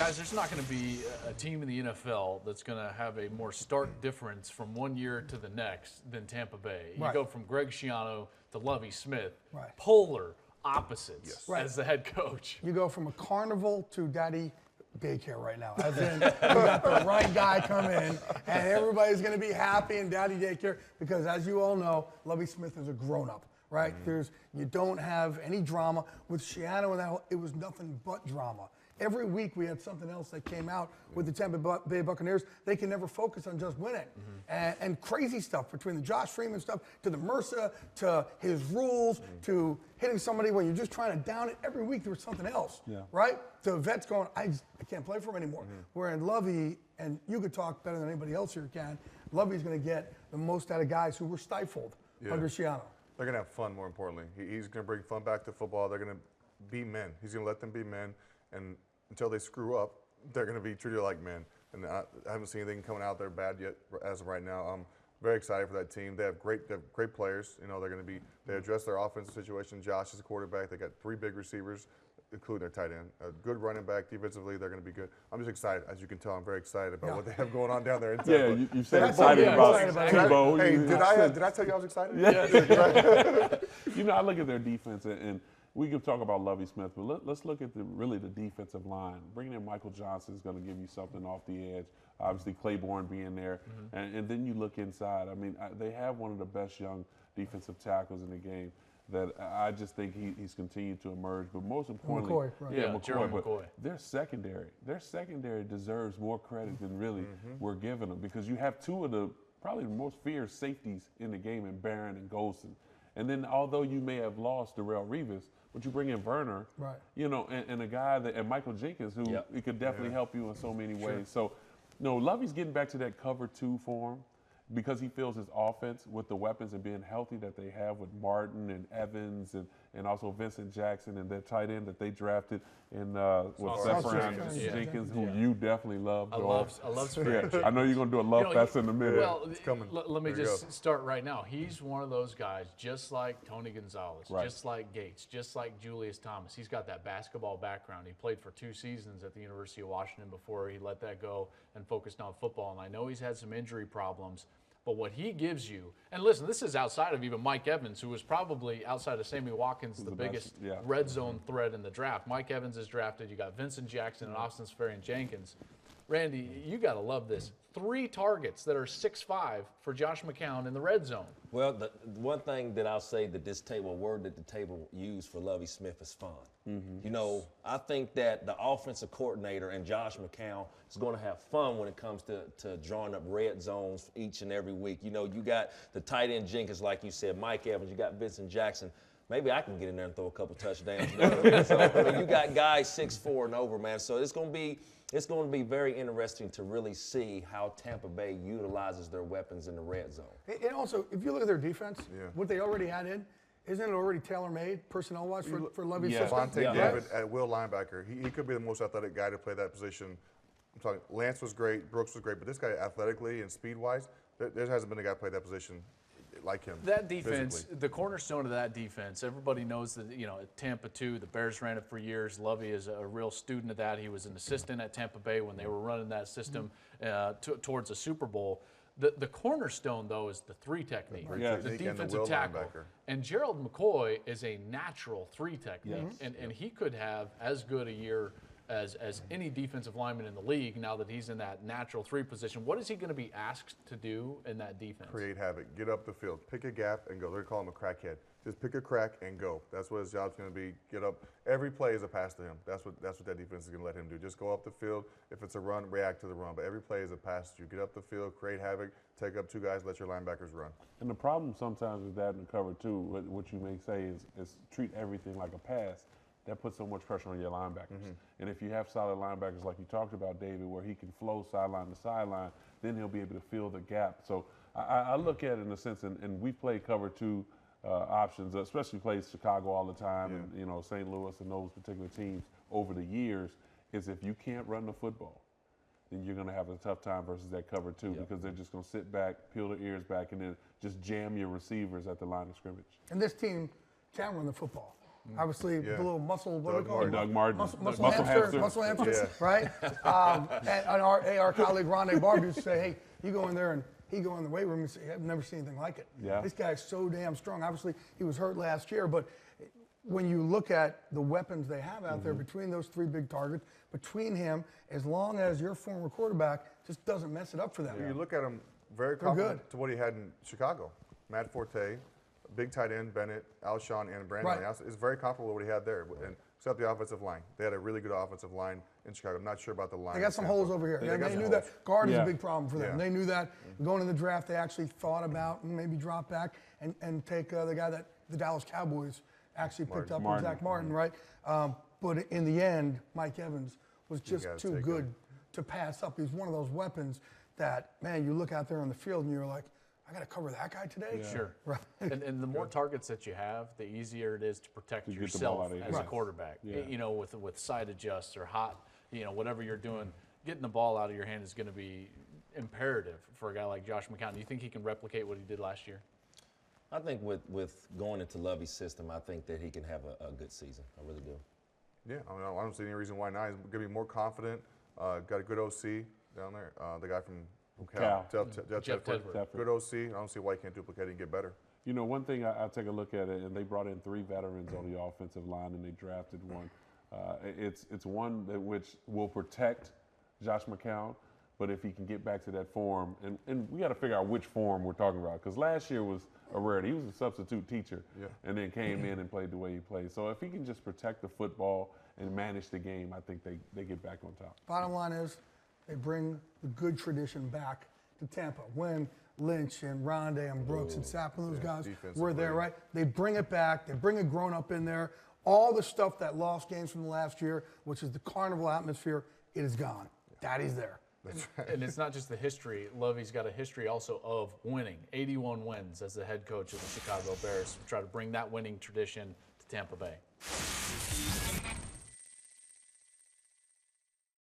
Guys, there's not going to be a team in the NFL that's going to have a more stark difference from one year to the next than Tampa Bay. You go from Greg Schiano to Lovie Smith, polar opposites as the head coach. You go from a carnival to daddy daycare right now. As in, you got the right guy come in, and everybody's going to be happy in daddy daycare because, as you all know, Lovie Smith is a grown-up. Right? You don't have any drama. With Schiano and that, it was nothing but drama. Every week we had something else that came out with the Tampa Bay Buccaneers. They can never focus on just winning. And crazy stuff between the Josh Freeman stuff to the Mercer to his rules to hitting somebody when you're just trying to down it. Every week there was something else. Right? The vets going, I can't play for him anymore. Where in Lovie, and you could talk better than anybody else here can, Lovie's going to get the most out of guys who were stifled under Schiano. They're going to have fun, more importantly. He's going to bring fun back to football. They're going to be men. He's going to let them be men. And until they screw up, they're going to be treated like men. And I haven't seen anything coming out there bad yet as of right now. I'm very excited for that team. They have great players. You know, they address their offensive situation. Josh is a quarterback. They got 3 big receivers, including their tight end. A good running back. Defensively, they're going to be good. I'm just excited. As you can tell, I'm very excited about what they have going on down there in Tampa. Yeah, you said excited about Tebow. Hey, did I tell you I was excited? Yeah. You know, I look at their defense, and we could talk about Lovie Smith, but let's look at really the defensive line. Bringing in Michael Johnson is going to give you something off the edge. Obviously, Claiborne being there. And then you look inside. I mean, they have one of the best young defensive tackles in the game that I just think he's continued to emerge. But most importantly, McCoy. Their secondary deserves more credit than really we're giving them, because you have 2 of the probably the most feared safeties in the game in Barron and Golson. And then although you may have lost Darrelle Revis, but you bring in Werner, you know, and a guy and Michael Jenkins, who it could definitely help you in so many ways. So, no, Lovie's getting back to that cover 2 form because he feels his offense with the weapons and being healthy that they have with Martin and Evans and also Vincent Jackson and their tight end that they drafted in Seth Jenkins, who you definitely love. I love Spirit. I know you're going to do a love fest in a minute. Well, it's coming. Let me just start right now. He's one of those guys, just like Tony Gonzalez, just like Gates, just like Julius Thomas. He's got that basketball background. He played for 2 seasons at the University of Washington before he let that go and focused on football. And I know he's had some injury problems. But what he gives you, and listen, this is outside of even Mike Evans, who was probably, outside of Sammy Watkins, the biggest red zone threat in the draft. Mike Evans is drafted. You got Vincent Jackson and Austin Seferian-Jenkins. Randy, you got to love this. 3 targets that are 6'5" for Josh McCown in the red zone. Well, the one thing that I'll say that a word that the table used for Lovie Smith is fun. You know, I think that the offensive coordinator and Josh McCown is going to have fun when it comes to drawing up red zones each and every week. You know, you got the tight end Jenkins, like you said, Mike Evans, you got Vincent Jackson. Maybe I can get in there and throw a couple touchdowns. So, I mean, you got guys 6'4" and over, man. So it's going to be very interesting to really see how Tampa Bay utilizes their weapons in the red zone. And also, if you look at their defense, what they already had in, isn't it already tailor-made personnel-wise for Lovie's system? Vontae David at will linebacker. He could be the most athletic guy to play that position. I'm talking, Lance was great, Brooks was great, but this guy athletically and speed-wise, there hasn't been a guy play that position like him. That defense, the cornerstone of that defense, everybody knows that, you know, at Tampa 2, the Bears ran it for years. Lovie is a real student of that. He was an assistant at Tampa Bay when they were running that system towards a Super Bowl. The cornerstone, though, is the 3 technique, the defensive tackle. And Gerald McCoy is a natural 3 technique, and he could have as good a year as any defensive lineman in the league now that he's in that natural 3 position. What is he going to be asked to do in that defense? Create havoc. Get up the field. Pick a gap and go. They're calling him a crackhead. Just pick a crack and go. That's what his job's going to be. Get up. Every play is a pass to him. That's what that defense is going to let him do. Just go up the field. If it's a run, react to the run. But every play is a pass to you. Get up the field, create havoc, take up 2 guys, let your linebackers run. And the problem sometimes with that in the cover 2, what you may say is treat everything like a pass. That puts so much pressure on your linebackers. And if you have solid linebackers like you talked about, David, where he can flow sideline to sideline, then he'll be able to fill the gap. So I look at it in a sense, and we play cover 2 options, especially plays Chicago all the time, and you know, St. Louis and those particular teams over the years, is if you can't run the football, then you're going to have a tough time versus that cover 2 because they're just going to sit back, peel their ears back, and then just jam your receivers at the line of scrimmage. And this team can run the football. Obviously, the little muscle, what do we call it? Doug Martin. Muscle hamster, right? And our colleague Rondé Barber used to say, hey, you go in there and he'd go in the weight room and say, I've never seen anything like it. Yeah. This guy's so damn strong. Obviously, he was hurt last year, but when you look at the weapons they have out there between those three big targets, between him, as long as your former quarterback just doesn't mess it up for them. You look at him very comparable to what he had in Chicago. Matt Forte, big tight end, Bennett, Alshon, and Brandon. Right. It's very comparable to what he had there. And except the offensive line. They had a really good offensive line in Chicago. I'm not sure about the line. They got some holes over here. They knew that guard is a big problem for them. They knew that going in the draft, they actually thought about and maybe drop back and take the guy that the Dallas Cowboys actually picked up, Zach Martin, right? But in the end, Mike Evans was just too good to pass up. He was one of those weapons that, man, you look out there on the field and you're like, I got to cover that guy today? Yeah. Sure. Right. And the more targets that you have, the easier it is to protect yourself as a quarterback. Yeah. You know, with side adjusts or hot, you know, whatever you're doing, getting the ball out of your hand is going to be imperative for a guy like Josh McCown. Do you think he can replicate what he did last year? I think with going into Lovey's system, I think that he can have a good season. I really do. Yeah, I don't see any reason why not. He's going to be more confident. Got a good OC down there. The guy from Cal. Jeff Tedford. Good OC. I don't see why he can't duplicate it and get better. You know, one thing I take a look at it, and they brought in 3 veterans on the offensive line, and they drafted one. It's one that which will protect Josh McCown, but if he can get back to that form, and we got to figure out which form we're talking about, because last year was a rarity. He was a substitute teacher, and then came in and played the way he played. So if he can just protect the football and manage the game, I think they get back on top. Bottom line is, they bring the good tradition back to Tampa. When Lynch and Rondé and Brooks and Sapp and those guys were there, right? They bring it back. They bring a grown-up in there. All the stuff that lost games from the last year, which is the carnival atmosphere, it is gone. Daddy's there. And it's not just the history. Lovey's got a history also of winning. 81 wins as the head coach of the Chicago Bears. We try to bring that winning tradition to Tampa Bay.